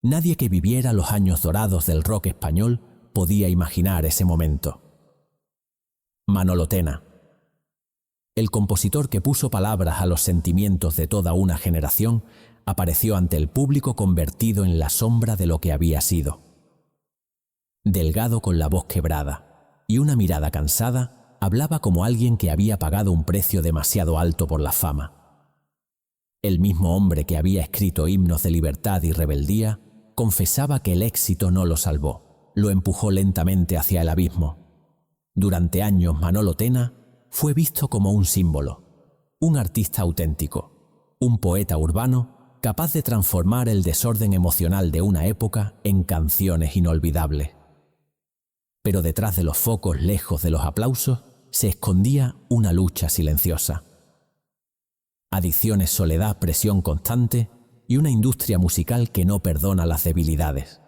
Nadie que viviera los años dorados del rock español podía imaginar ese momento. Manolo Tena. El compositor que puso palabras a los sentimientos de toda una generación apareció ante el público convertido en la sombra de lo que había sido. Delgado, con la voz quebrada y una mirada cansada, hablaba como alguien que había pagado un precio demasiado alto por la fama. El mismo hombre que había escrito himnos de libertad y rebeldía confesaba que el éxito no lo salvó, lo empujó lentamente hacia el abismo. Durante años Manolo Tena fue visto como un símbolo, un artista auténtico, un poeta urbano capaz de transformar el desorden emocional de una época en canciones inolvidables. Pero detrás de los focos, lejos de los aplausos, se escondía una lucha silenciosa. Adicciones, soledad, presión constante y una industria musical que no perdona las debilidades.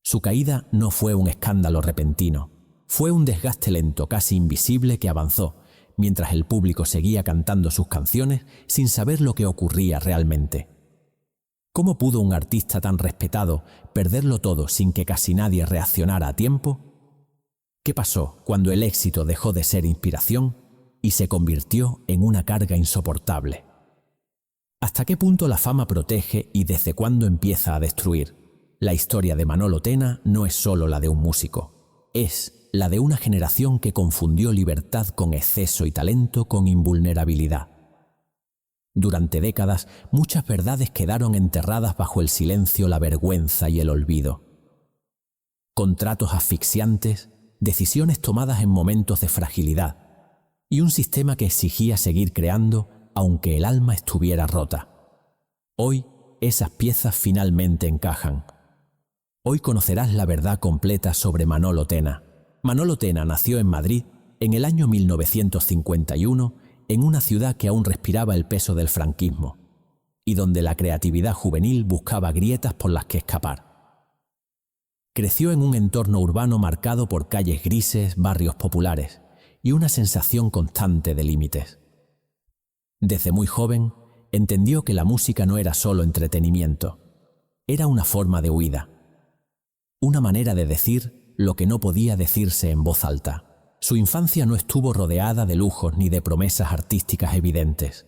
Su caída no fue un escándalo repentino, fue un desgaste lento, casi invisible, que avanzó, mientras el público seguía cantando sus canciones sin saber lo que ocurría realmente. ¿Cómo pudo un artista tan respetado perderlo todo sin que casi nadie reaccionara a tiempo? ¿Qué pasó cuando el éxito dejó de ser inspiración y se convirtió en una carga insoportable? ¿Hasta qué punto la fama protege y desde cuándo empieza a destruir? La historia de Manolo Tena no es solo la de un músico, es la de una generación que confundió libertad con exceso y talento con invulnerabilidad. Durante décadas, muchas verdades quedaron enterradas bajo el silencio, la vergüenza y el olvido. Contratos asfixiantes, decisiones tomadas en momentos de fragilidad y un sistema que exigía seguir creando aunque el alma estuviera rota. Hoy, esas piezas finalmente encajan. Hoy conocerás la verdad completa sobre Manolo Tena. Manolo Tena nació en Madrid en el año 1951, en una ciudad que aún respiraba el peso del franquismo y donde la creatividad juvenil buscaba grietas por las que escapar. Creció en un entorno urbano marcado por calles grises, barrios populares y una sensación constante de límites. Desde muy joven, entendió que la música no era solo entretenimiento, era una forma de huida, una manera de decir lo que no podía decirse en voz alta. Su infancia no estuvo rodeada de lujos ni de promesas artísticas evidentes.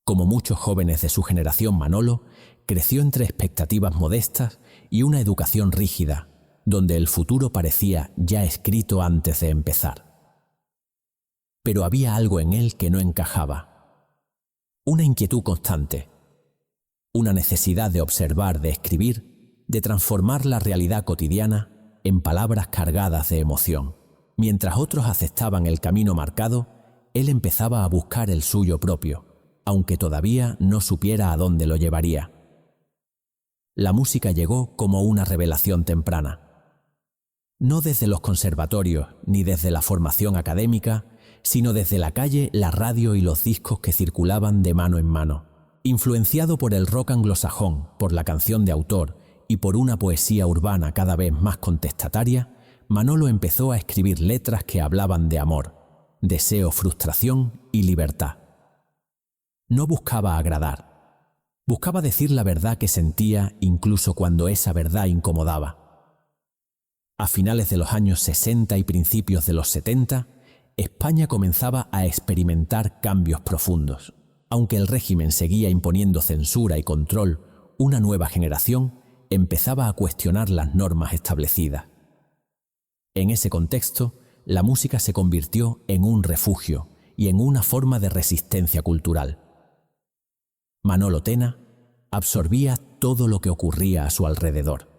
Como muchos jóvenes de su generación, Manolo creció entre expectativas modestas y una educación rígida, donde el futuro parecía ya escrito antes de empezar. Pero había algo en él que no encajaba. Una inquietud constante, una necesidad de observar, de escribir, de transformar la realidad cotidiana en palabras cargadas de emoción. Mientras otros aceptaban el camino marcado, él empezaba a buscar el suyo propio, aunque todavía no supiera a dónde lo llevaría. La música llegó como una revelación temprana. No desde los conservatorios ni desde la formación académica, sino desde la calle, la radio y los discos que circulaban de mano en mano. Influenciado por el rock anglosajón, por la canción de autor y por una poesía urbana cada vez más contestataria, Manolo empezó a escribir letras que hablaban de amor, deseo, frustración y libertad. No buscaba agradar, buscaba decir la verdad que sentía incluso cuando esa verdad incomodaba. A finales de los años 60 y principios de los 70, España comenzaba a experimentar cambios profundos. Aunque el régimen seguía imponiendo censura y control, una nueva generación empezaba a cuestionar las normas establecidas. En ese contexto, la música se convirtió en un refugio y en una forma de resistencia cultural. Manolo Tena absorbía todo lo que ocurría a su alrededor.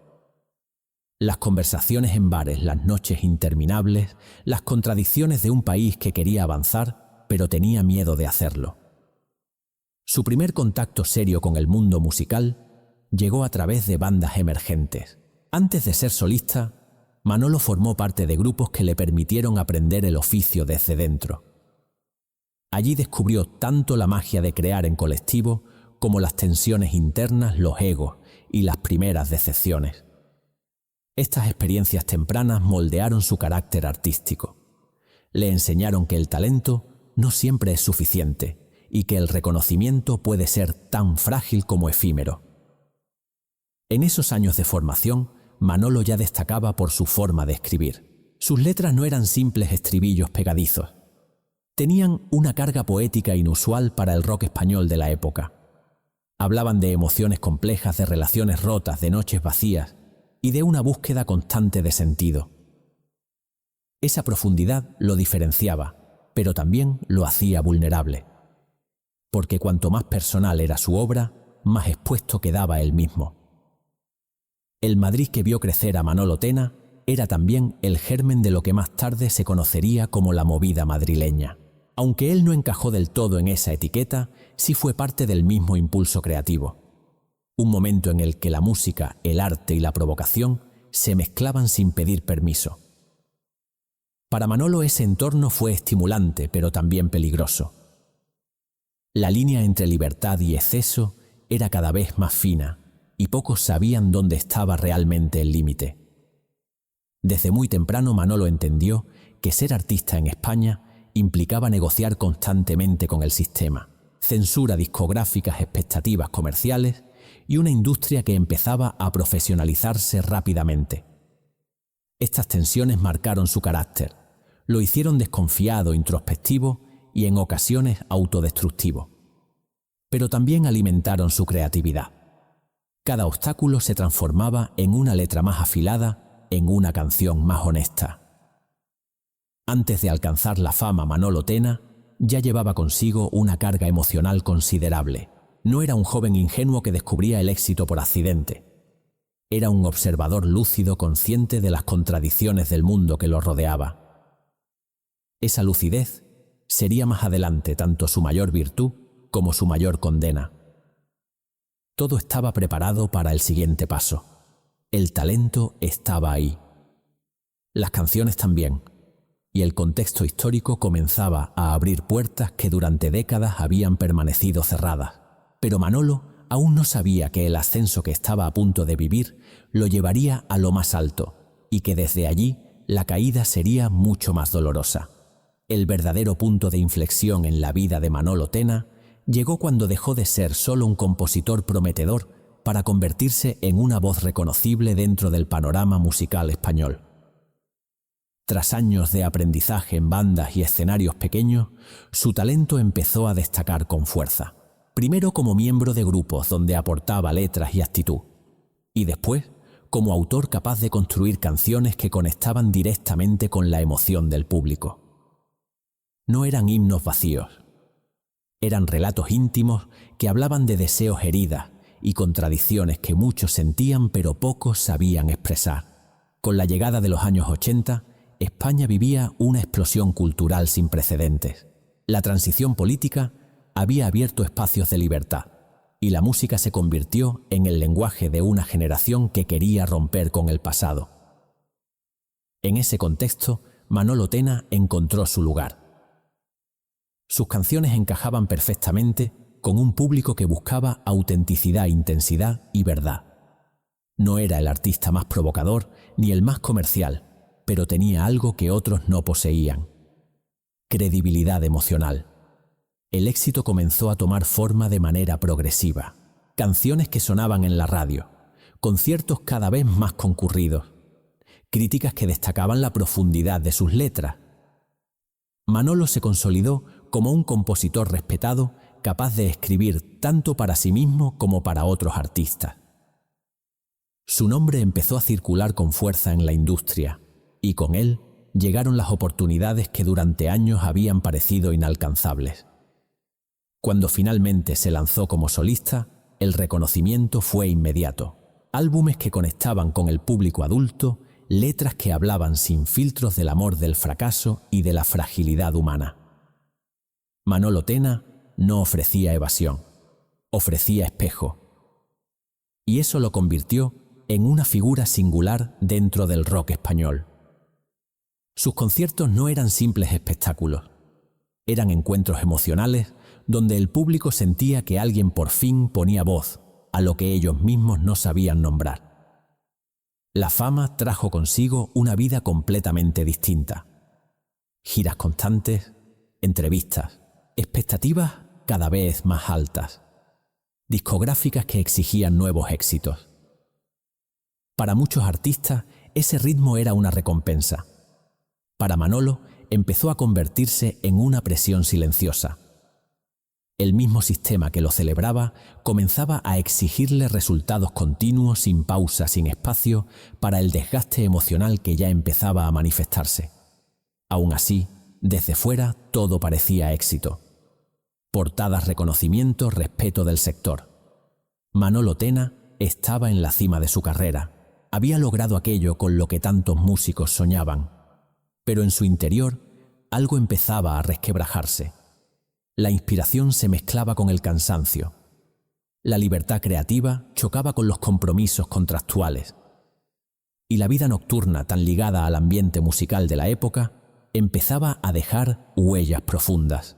Las conversaciones en bares, las noches interminables, las contradicciones de un país que quería avanzar, pero tenía miedo de hacerlo. Su primer contacto serio con el mundo musical llegó a través de bandas emergentes. Antes de ser solista, Manolo formó parte de grupos que le permitieron aprender el oficio desde dentro. Allí descubrió tanto la magia de crear en colectivo como las tensiones internas, los egos y las primeras decepciones. Estas experiencias tempranas moldearon su carácter artístico. Le enseñaron que el talento no siempre es suficiente y que el reconocimiento puede ser tan frágil como efímero. En esos años de formación, Manolo ya destacaba por su forma de escribir. Sus letras no eran simples estribillos pegadizos. Tenían una carga poética inusual para el rock español de la época. Hablaban de emociones complejas, de relaciones rotas, de noches vacías y de una búsqueda constante de sentido. Esa profundidad lo diferenciaba, pero también lo hacía vulnerable. Porque cuanto más personal era su obra, más expuesto quedaba él mismo. El Madrid que vio crecer a Manolo Tena era también el germen de lo que más tarde se conocería como la movida madrileña. Aunque él no encajó del todo en esa etiqueta, sí fue parte del mismo impulso creativo. Un momento en el que la música, el arte y la provocación se mezclaban sin pedir permiso. Para Manolo ese entorno fue estimulante, pero también peligroso. La línea entre libertad y exceso era cada vez más fina, y pocos sabían dónde estaba realmente el límite. Desde muy temprano Manolo entendió que ser artista en España implicaba negociar constantemente con el sistema, censura discográficas, expectativas comerciales y una industria que empezaba a profesionalizarse rápidamente. Estas tensiones marcaron su carácter, lo hicieron desconfiado, introspectivo y en ocasiones autodestructivo. Pero también alimentaron su creatividad. Cada obstáculo se transformaba en una letra más afilada, en una canción más honesta. Antes de alcanzar la fama, Manolo Tena ya llevaba consigo una carga emocional considerable. No era un joven ingenuo que descubría el éxito por accidente. Era un observador lúcido, consciente de las contradicciones del mundo que lo rodeaba. Esa lucidez sería más adelante tanto su mayor virtud como su mayor condena. Todo estaba preparado para el siguiente paso. El talento estaba ahí. Las canciones también. Y el contexto histórico comenzaba a abrir puertas que durante décadas habían permanecido cerradas. Pero Manolo aún no sabía que el ascenso que estaba a punto de vivir lo llevaría a lo más alto y que desde allí la caída sería mucho más dolorosa. El verdadero punto de inflexión en la vida de Manolo Tena llegó cuando dejó de ser solo un compositor prometedor para convertirse en una voz reconocible dentro del panorama musical español. Tras años de aprendizaje en bandas y escenarios pequeños, su talento empezó a destacar con fuerza. Primero como miembro de grupos donde aportaba letras y actitud, y después como autor capaz de construir canciones que conectaban directamente con la emoción del público. No eran himnos vacíos, eran relatos íntimos que hablaban de deseos, heridas y contradicciones que muchos sentían pero pocos sabían expresar. Con la llegada de los años 80, España vivía una explosión cultural sin precedentes. La transición política había abierto espacios de libertad y la música se convirtió en el lenguaje de una generación que quería romper con el pasado. En ese contexto, Manolo Tena encontró su lugar. Sus canciones encajaban perfectamente con un público que buscaba autenticidad, intensidad y verdad. No era el artista más provocador ni el más comercial, pero tenía algo que otros no poseían: credibilidad emocional. El éxito comenzó a tomar forma de manera progresiva. Canciones que sonaban en la radio, conciertos cada vez más concurridos, críticas que destacaban la profundidad de sus letras. Manolo se consolidó como un compositor respetado, capaz de escribir tanto para sí mismo como para otros artistas. Su nombre empezó a circular con fuerza en la industria, y con él llegaron las oportunidades que durante años habían parecido inalcanzables. Cuando finalmente se lanzó como solista, el reconocimiento fue inmediato. Álbumes que conectaban con el público adulto, letras que hablaban sin filtros del amor, del fracaso y de la fragilidad humana. Manolo Tena no ofrecía evasión, ofrecía espejo. Y eso lo convirtió en una figura singular dentro del rock español. Sus conciertos no eran simples espectáculos, eran encuentros emocionales donde el público sentía que alguien por fin ponía voz a lo que ellos mismos no sabían nombrar. La fama trajo consigo una vida completamente distinta. Giras constantes, entrevistas, expectativas cada vez más altas, discográficas que exigían nuevos éxitos. Para muchos artistas, ese ritmo era una recompensa. Para Manolo, empezó a convertirse en una presión silenciosa. El mismo sistema que lo celebraba comenzaba a exigirle resultados continuos, sin pausa, sin espacio, para el desgaste emocional que ya empezaba a manifestarse. Aún así, desde fuera todo parecía éxito. Portadas, reconocimientos, respeto del sector. Manolo Tena estaba en la cima de su carrera. Había logrado aquello con lo que tantos músicos soñaban. Pero en su interior, algo empezaba a resquebrajarse. La inspiración se mezclaba con el cansancio. La libertad creativa chocaba con los compromisos contractuales. Y la vida nocturna, tan ligada al ambiente musical de la época, empezaba a dejar huellas profundas.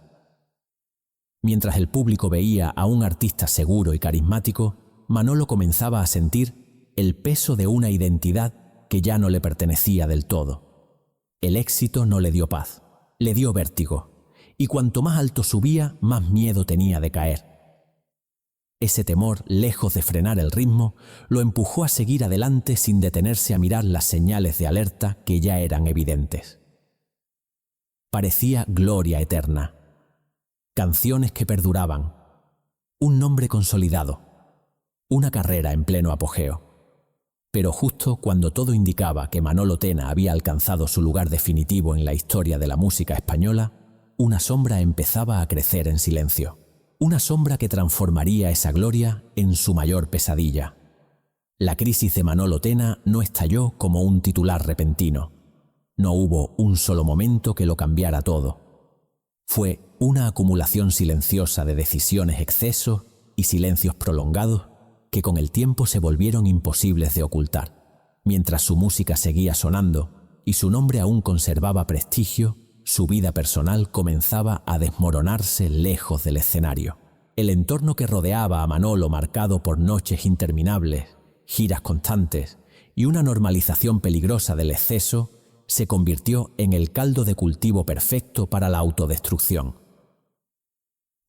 Mientras el público veía a un artista seguro y carismático, Manolo comenzaba a sentir el peso de una identidad que ya no le pertenecía del todo. El éxito no le dio paz, le dio vértigo. Y cuanto más alto subía, más miedo tenía de caer. Ese temor, lejos de frenar el ritmo, lo empujó a seguir adelante sin detenerse a mirar las señales de alerta que ya eran evidentes. Parecía gloria eterna. Canciones que perduraban. Un nombre consolidado. Una carrera en pleno apogeo. Pero justo cuando todo indicaba que Manolo Tena había alcanzado su lugar definitivo en la historia de la música española, una sombra empezaba a crecer en silencio. Una sombra que transformaría esa gloria en su mayor pesadilla. La crisis de Manolo Tena no estalló como un titular repentino. No hubo un solo momento que lo cambiara todo. Fue una acumulación silenciosa de decisiones, excesos y silencios prolongados que con el tiempo se volvieron imposibles de ocultar. Mientras su música seguía sonando y su nombre aún conservaba prestigio, su vida personal comenzaba a desmoronarse lejos del escenario. El entorno que rodeaba a Manolo, marcado por noches interminables, giras constantes y una normalización peligrosa del exceso, se convirtió en el caldo de cultivo perfecto para la autodestrucción.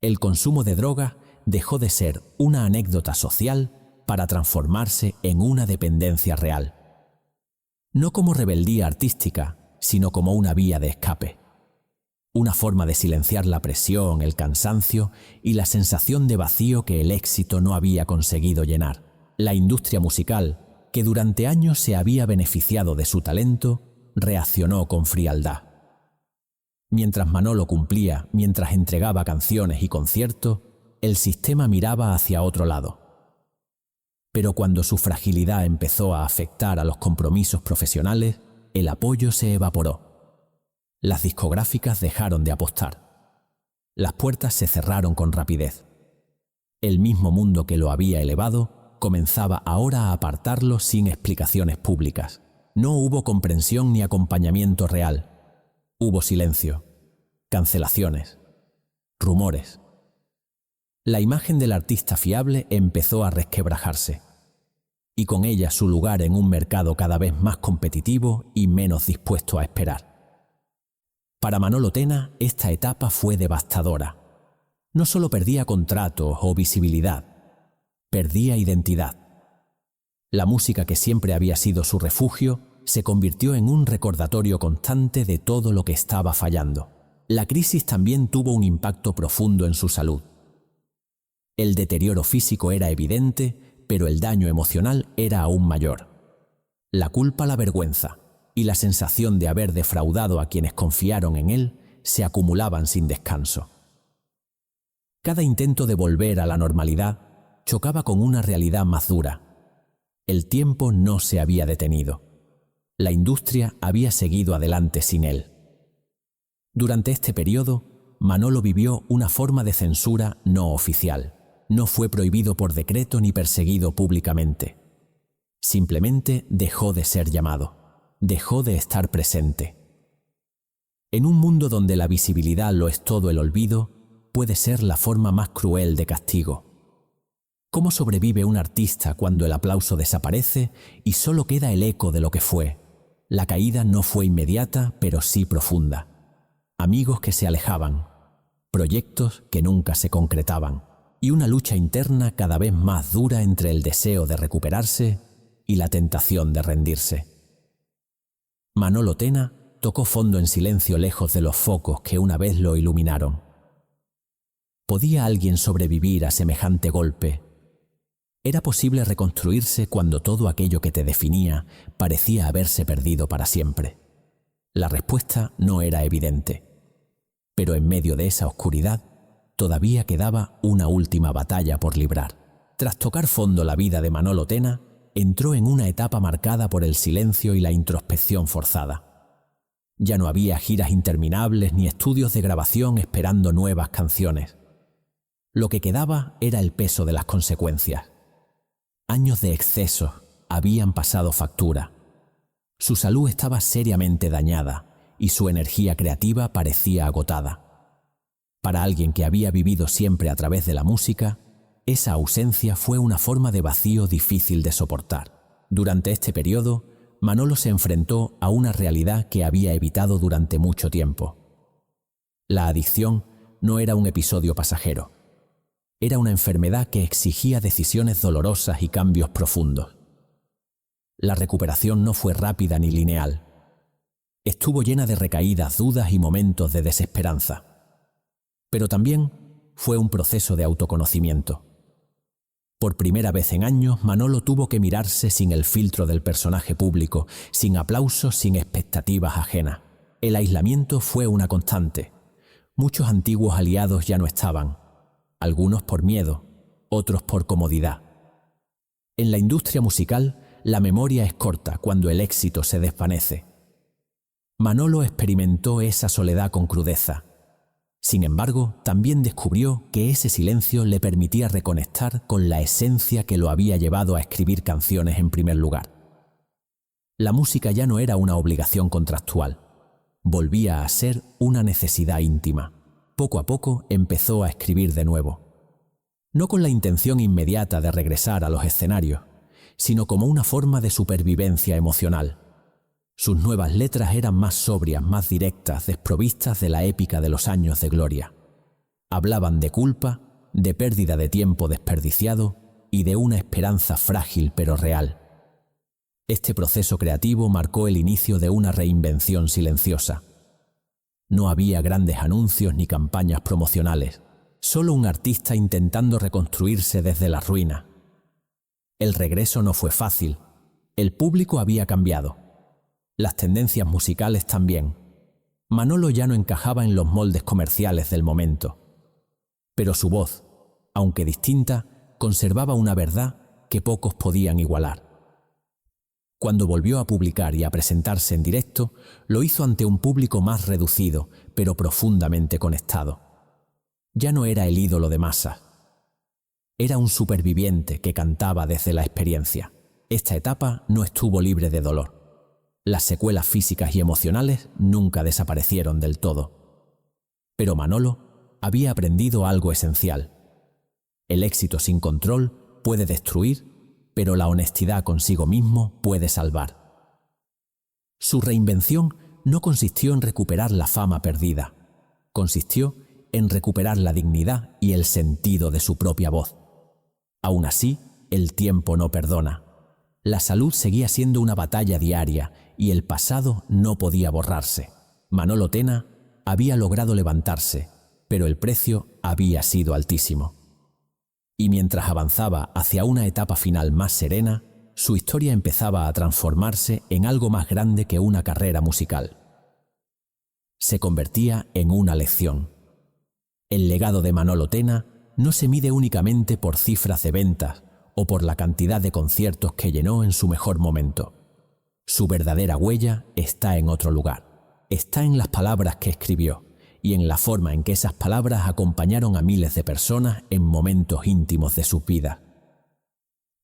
El consumo de drogas dejó de ser una anécdota social para transformarse en una dependencia real. No como rebeldía artística, sino como una vía de escape. Una forma de silenciar la presión, el cansancio y la sensación de vacío que el éxito no había conseguido llenar. La industria musical, que durante años se había beneficiado de su talento, reaccionó con frialdad. Mientras Manolo cumplía, mientras entregaba canciones y conciertos, el sistema miraba hacia otro lado. Pero cuando su fragilidad empezó a afectar a los compromisos profesionales, el apoyo se evaporó. Las discográficas dejaron de apostar. Las puertas se cerraron con rapidez. El mismo mundo que lo había elevado comenzaba ahora a apartarlo sin explicaciones públicas. No hubo comprensión ni acompañamiento real. Hubo silencio, cancelaciones, rumores. La imagen del artista fiable empezó a resquebrajarse, y con ella su lugar en un mercado cada vez más competitivo y menos dispuesto a esperar. Para Manolo Tena, esta etapa fue devastadora. No solo perdía contratos o visibilidad, perdía identidad. La música que siempre había sido su refugio se convirtió en un recordatorio constante de todo lo que estaba fallando. La crisis también tuvo un impacto profundo en su salud. El deterioro físico era evidente, pero el daño emocional era aún mayor. La culpa, la vergüenza y la sensación de haber defraudado a quienes confiaron en él se acumulaban sin descanso. Cada intento de volver a la normalidad chocaba con una realidad más dura. El tiempo no se había detenido. La industria había seguido adelante sin él. Durante este periodo, Manolo vivió una forma de censura no oficial. No fue prohibido por decreto ni perseguido públicamente. Simplemente dejó de ser llamado. Dejó de estar presente. En un mundo donde la visibilidad lo es todo, el olvido puede ser la forma más cruel de castigo. ¿Cómo sobrevive un artista cuando el aplauso desaparece y solo queda el eco de lo que fue? La caída no fue inmediata, pero sí profunda. Amigos que se alejaban, proyectos que nunca se concretaban, y una lucha interna cada vez más dura entre el deseo de recuperarse y la tentación de rendirse. Manolo Tena tocó fondo en silencio lejos de los focos que una vez lo iluminaron. ¿Podía alguien sobrevivir a semejante golpe? ¿Era posible reconstruirse cuando todo aquello que te definía parecía haberse perdido para siempre? La respuesta no era evidente. Pero en medio de esa oscuridad, todavía quedaba una última batalla por librar. Tras tocar fondo la vida de Manolo Tena, entró en una etapa marcada por el silencio y la introspección forzada. Ya no había giras interminables ni estudios de grabación esperando nuevas canciones. Lo que quedaba era el peso de las consecuencias. Años de excesos habían pasado factura. Su salud estaba seriamente dañada y su energía creativa parecía agotada. Para alguien que había vivido siempre a través de la música, esa ausencia fue una forma de vacío difícil de soportar. Durante este periodo, Manolo se enfrentó a una realidad que había evitado durante mucho tiempo. La adicción no era un episodio pasajero. Era una enfermedad que exigía decisiones dolorosas y cambios profundos. La recuperación no fue rápida ni lineal. Estuvo llena de recaídas, dudas y momentos de desesperanza. Pero también fue un proceso de autoconocimiento. Por primera vez en años, Manolo tuvo que mirarse sin el filtro del personaje público, sin aplausos, sin expectativas ajenas. El aislamiento fue una constante. Muchos antiguos aliados ya no estaban, algunos por miedo, otros por comodidad. En la industria musical, la memoria es corta cuando el éxito se desvanece. Manolo experimentó esa soledad con crudeza. Sin embargo, también descubrió que ese silencio le permitía reconectar con la esencia que lo había llevado a escribir canciones en primer lugar. La música ya no era una obligación contractual, volvía a ser una necesidad íntima. Poco a poco empezó a escribir de nuevo. No con la intención inmediata de regresar a los escenarios, sino como una forma de supervivencia emocional. Sus nuevas letras eran más sobrias, más directas, desprovistas de la épica de los años de gloria. Hablaban de culpa, de pérdida de tiempo desperdiciado y de una esperanza frágil pero real. Este proceso creativo marcó el inicio de una reinvención silenciosa. No había grandes anuncios ni campañas promocionales, solo un artista intentando reconstruirse desde la ruina. El regreso no fue fácil. El público había cambiado. Las tendencias musicales también. Manolo ya no encajaba en los moldes comerciales del momento. Pero su voz, aunque distinta, conservaba una verdad que pocos podían igualar. Cuando volvió a publicar y a presentarse en directo, lo hizo ante un público más reducido, pero profundamente conectado. Ya no era el ídolo de masas. Era un superviviente que cantaba desde la experiencia. Esta etapa no estuvo libre de dolor. Las secuelas físicas y emocionales nunca desaparecieron del todo. Pero Manolo había aprendido algo esencial. El éxito sin control puede destruir, pero la honestidad consigo mismo puede salvar. Su reinvención no consistió en recuperar la fama perdida. Consistió en recuperar la dignidad y el sentido de su propia voz. Aún así, el tiempo no perdona. La salud seguía siendo una batalla diaria y el pasado no podía borrarse. Manolo Tena había logrado levantarse, pero el precio había sido altísimo. Y mientras avanzaba hacia una etapa final más serena, su historia empezaba a transformarse en algo más grande que una carrera musical. Se convertía en una lección. El legado de Manolo Tena no se mide únicamente por cifras de ventas o por la cantidad de conciertos que llenó en su mejor momento. Su verdadera huella está en otro lugar. Está en las palabras que escribió y en la forma en que esas palabras acompañaron a miles de personas en momentos íntimos de sus vidas.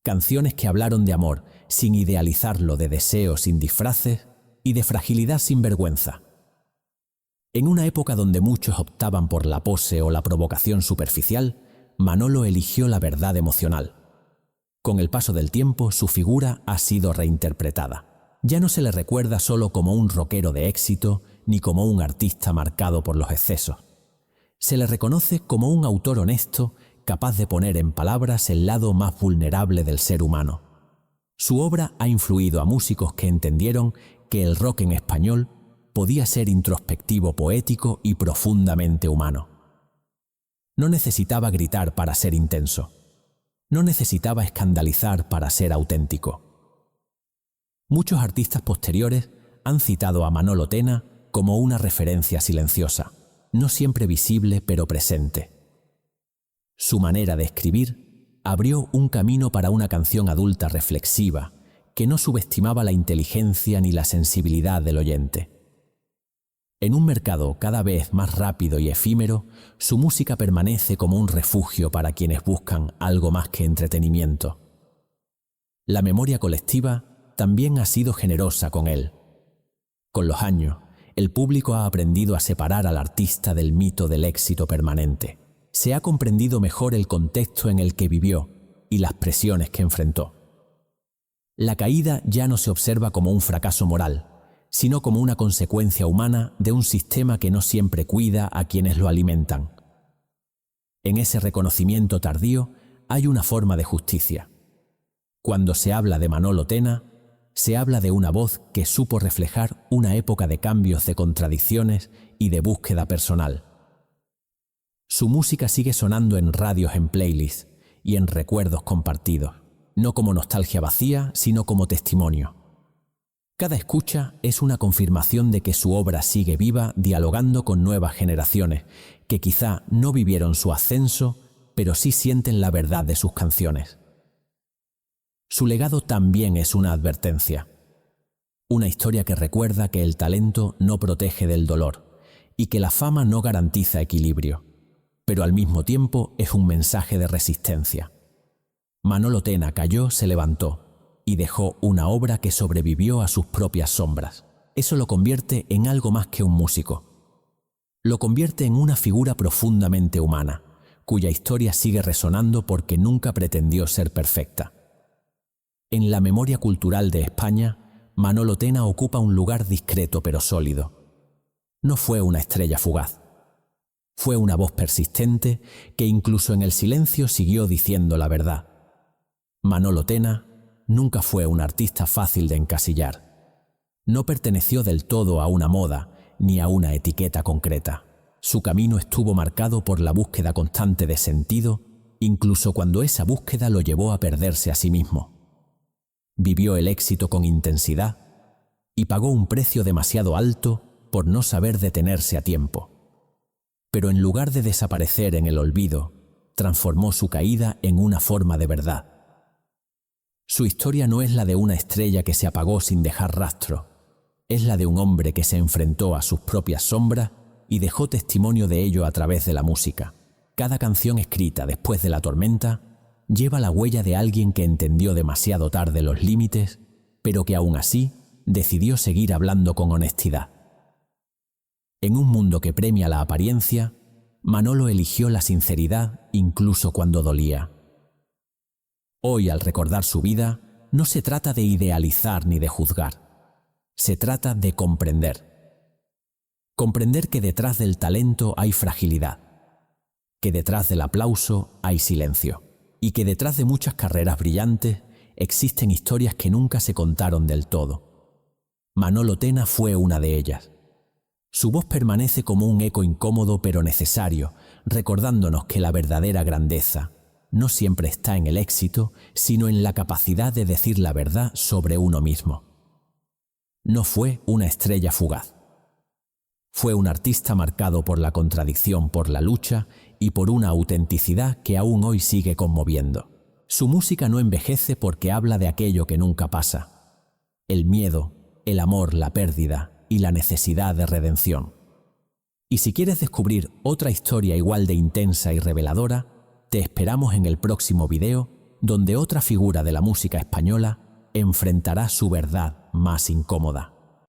Canciones que hablaron de amor sin idealizarlo, de deseo sin disfraces y de fragilidad sin vergüenza. En una época donde muchos optaban por la pose o la provocación superficial, Manolo eligió la verdad emocional. Con el paso del tiempo, su figura ha sido reinterpretada. Ya no se le recuerda solo como un rockero de éxito, ni como un artista marcado por los excesos. Se le reconoce como un autor honesto, capaz de poner en palabras el lado más vulnerable del ser humano. Su obra ha influido a músicos que entendieron que el rock en español podía ser introspectivo, poético y profundamente humano. No necesitaba gritar para ser intenso. No necesitaba escandalizar para ser auténtico. Muchos artistas posteriores han citado a Manolo Tena como una referencia silenciosa, no siempre visible pero presente. Su manera de escribir abrió un camino para una canción adulta reflexiva que no subestimaba la inteligencia ni la sensibilidad del oyente. En un mercado cada vez más rápido y efímero, su música permanece como un refugio para quienes buscan algo más que entretenimiento. La memoria colectiva también ha sido generosa con él. Con los años, el público ha aprendido a separar al artista del mito del éxito permanente. Se ha comprendido mejor el contexto en el que vivió y las presiones que enfrentó. La caída ya no se observa como un fracaso moral, sino como una consecuencia humana de un sistema que no siempre cuida a quienes lo alimentan. En ese reconocimiento tardío hay una forma de justicia. Cuando se habla de Manolo Tena, se habla de una voz que supo reflejar una época de cambios, de contradicciones y de búsqueda personal. Su música sigue sonando en radios, en playlists y en recuerdos compartidos, no como nostalgia vacía, sino como testimonio. Cada escucha es una confirmación de que su obra sigue viva, dialogando con nuevas generaciones, que quizá no vivieron su ascenso, pero sí sienten la verdad de sus canciones. Su legado también es una advertencia, una historia que recuerda que el talento no protege del dolor y que la fama no garantiza equilibrio, pero al mismo tiempo es un mensaje de resistencia. Manolo Tena cayó, se levantó y dejó una obra que sobrevivió a sus propias sombras. Eso lo convierte en algo más que un músico. Lo convierte en una figura profundamente humana, cuya historia sigue resonando porque nunca pretendió ser perfecta. En la memoria cultural de España, Manolo Tena ocupa un lugar discreto pero sólido. No fue una estrella fugaz. Fue una voz persistente que incluso en el silencio siguió diciendo la verdad. Manolo Tena nunca fue un artista fácil de encasillar. No perteneció del todo a una moda ni a una etiqueta concreta. Su camino estuvo marcado por la búsqueda constante de sentido, incluso cuando esa búsqueda lo llevó a perderse a sí mismo. Vivió el éxito con intensidad y pagó un precio demasiado alto por no saber detenerse a tiempo. Pero en lugar de desaparecer en el olvido, transformó su caída en una forma de verdad. Su historia no es la de una estrella que se apagó sin dejar rastro, es la de un hombre que se enfrentó a sus propias sombras y dejó testimonio de ello a través de la música. Cada canción escrita después de la tormenta lleva la huella de alguien que entendió demasiado tarde los límites, pero que aún así decidió seguir hablando con honestidad. En un mundo que premia la apariencia, Manolo eligió la sinceridad incluso cuando dolía. Hoy, al recordar su vida, no se trata de idealizar ni de juzgar. Se trata de comprender. Comprender que detrás del talento hay fragilidad, que detrás del aplauso hay silencio, y que detrás de muchas carreras brillantes existen historias que nunca se contaron del todo. Manolo Tena fue una de ellas. Su voz permanece como un eco incómodo pero necesario, recordándonos que la verdadera grandeza no siempre está en el éxito, sino en la capacidad de decir la verdad sobre uno mismo. No fue una estrella fugaz. Fue un artista marcado por la contradicción, por la lucha y por una autenticidad que aún hoy sigue conmoviendo. Su música no envejece porque habla de aquello que nunca pasa: el miedo, el amor, la pérdida y la necesidad de redención. Y si quieres descubrir otra historia igual de intensa y reveladora, te esperamos en el próximo video, donde otra figura de la música española enfrentará su verdad más incómoda.